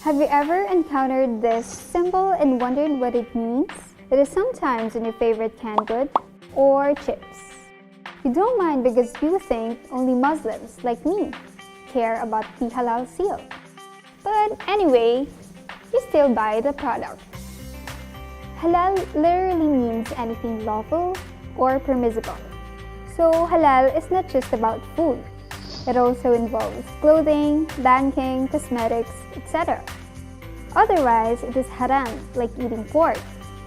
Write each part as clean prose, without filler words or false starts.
Have you ever encountered this symbol and wondered what it means? It is sometimes in your favorite canned good or chips. You don't mind because you think only Muslims, like me, care about the halal seal. But anyway, you still buy the product. Halal literally means anything lawful or permissible. So halal is not just about food. It also involves clothing, banking, cosmetics, etc. Otherwise, it is haram, like eating pork,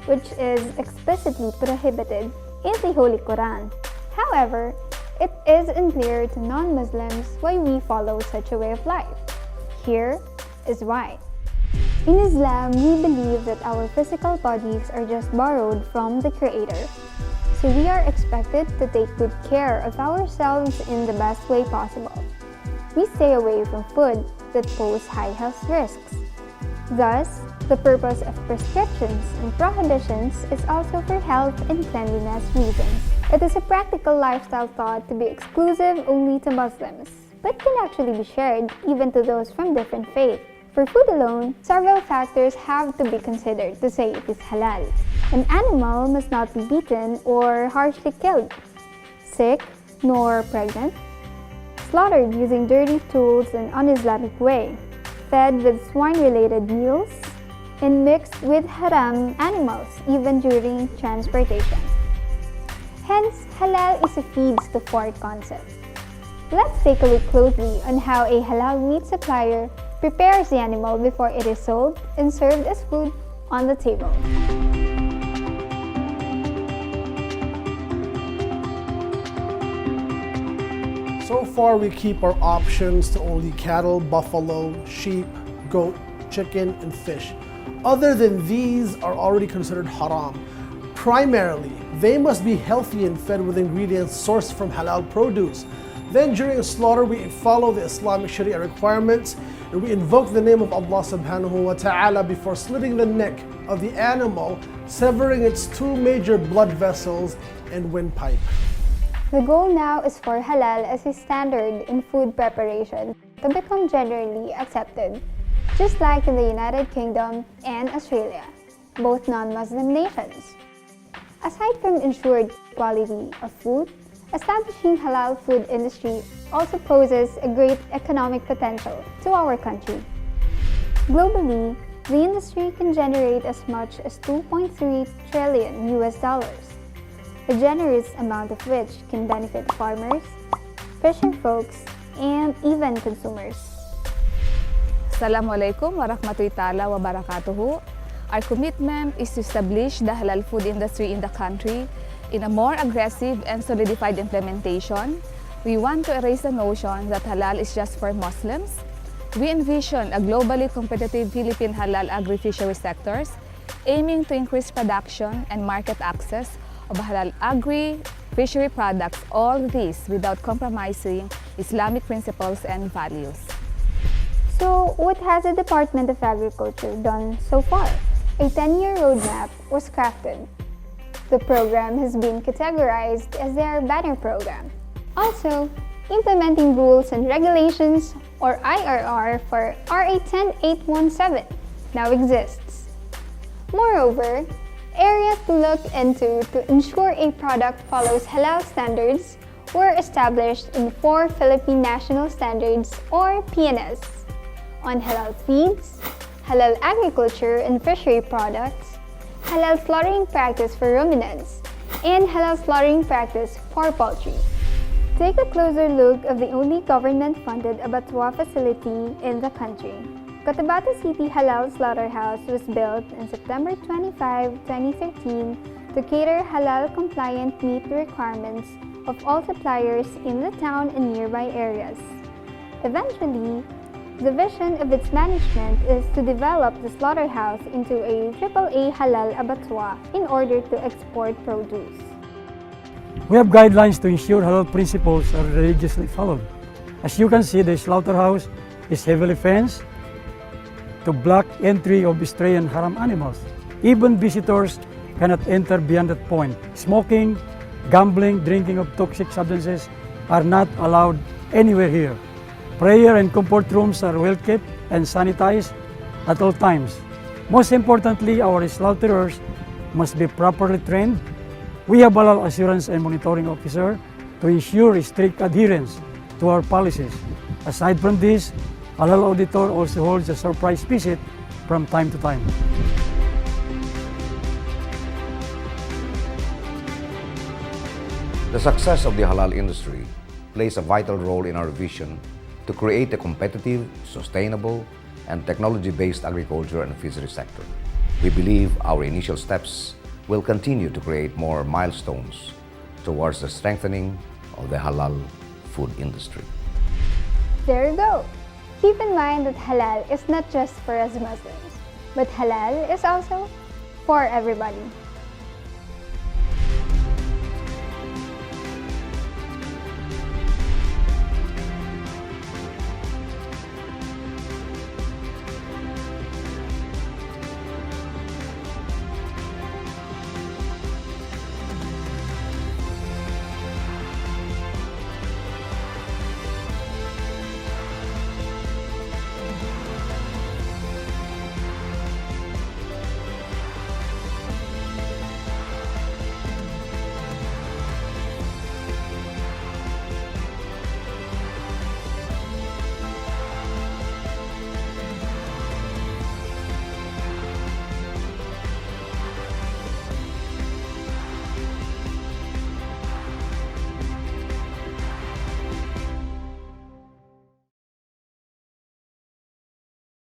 which is explicitly prohibited in the Holy Quran. However, it is unclear to non-Muslims why we follow such a way of life. Here is why. In Islam, we believe that our physical bodies are just borrowed from the Creator. So we are expected to take good care of ourselves in the best way possible. We stay away from food that pose high health risks. Thus, the purpose of prescriptions and prohibitions is also for health and cleanliness reasons. It is a practical lifestyle thought to be exclusive only to Muslims, but can actually be shared even to those from different faiths. For food alone, several factors have to be considered to say it is halal. An animal must not be beaten or harshly killed, sick nor pregnant, slaughtered using dirty tools and un-Islamic way, fed with swine-related meals, and mixed with haram animals even during transportation. Hence, halal is a feeds to fork concept. Let's take a look closely on how a halal meat supplier prepares the animal before it is sold and served as food on the table. So far, we keep our options to only cattle, buffalo, sheep, goat, chicken, and fish. Other than these are already considered haram. Primarily, they must be healthy and fed with ingredients sourced from halal produce. Then during a slaughter, we follow the Islamic Sharia requirements and we invoke the name of Allah subhanahu wa ta'ala before slitting the neck of the animal, severing its two major blood vessels and windpipe. The goal now is for halal as a standard in food preparation to become generally accepted, just like in the United Kingdom and Australia, both non-Muslim nations. Aside from ensured quality of food, establishing halal food industry also poses a great economic potential to our country. Globally, the industry can generate as much as $2.3 trillion US, a generous amount of which can benefit farmers, fishing folks, and even consumers. Assalamualaikum warahmatullahi ta'ala wabarakatuhu. Our commitment is to establish the halal food industry in the country in a more aggressive and solidified implementation. We want to erase the notion that halal is just for Muslims. We envision a globally competitive Philippine halal agri-fishery sectors, aiming to increase production and market access of halal agri-fishery products, all this without compromising Islamic principles and values. So, what has the Department of Agriculture done so far? A 10-year roadmap was crafted. The program has been categorized as their banner program. Also, implementing rules and regulations, or IRR, for RA 10817 now exists. Moreover, areas to look into to ensure a product follows halal standards were established in 4 Philippine National Standards, or PNS, on halal feeds, halal agriculture and fishery products, halal slaughtering practice for ruminants, and halal slaughtering practice for poultry. Take a closer look of the only government-funded abattoir facility in the country. Cotabato City Halal Slaughterhouse was built on September 25, 2013 to cater halal-compliant meat requirements of all suppliers in the town and nearby areas. Eventually, the vision of its management is to develop the slaughterhouse into a AAA halal abattoir in order to export produce. We have guidelines to ensure halal principles are religiously followed. As you can see, the slaughterhouse is heavily fenced to block entry of stray and haram animals. Even visitors cannot enter beyond that point. Smoking, gambling, drinking of toxic substances are not allowed anywhere here. Prayer and comfort rooms are well kept and sanitized at all times. Most importantly, our slaughterers must be properly trained. We have halal assurance and monitoring officer to ensure strict adherence to our policies. Aside from this, halal auditor also holds a surprise visit from time to time. The success of the halal industry plays a vital role in our vision to create a competitive, sustainable, and technology-based agriculture and fishery sector. We believe our initial steps will continue to create more milestones towards the strengthening of the halal food industry. There you go. Keep in mind that halal is not just for us Muslims, but halal is also for everybody.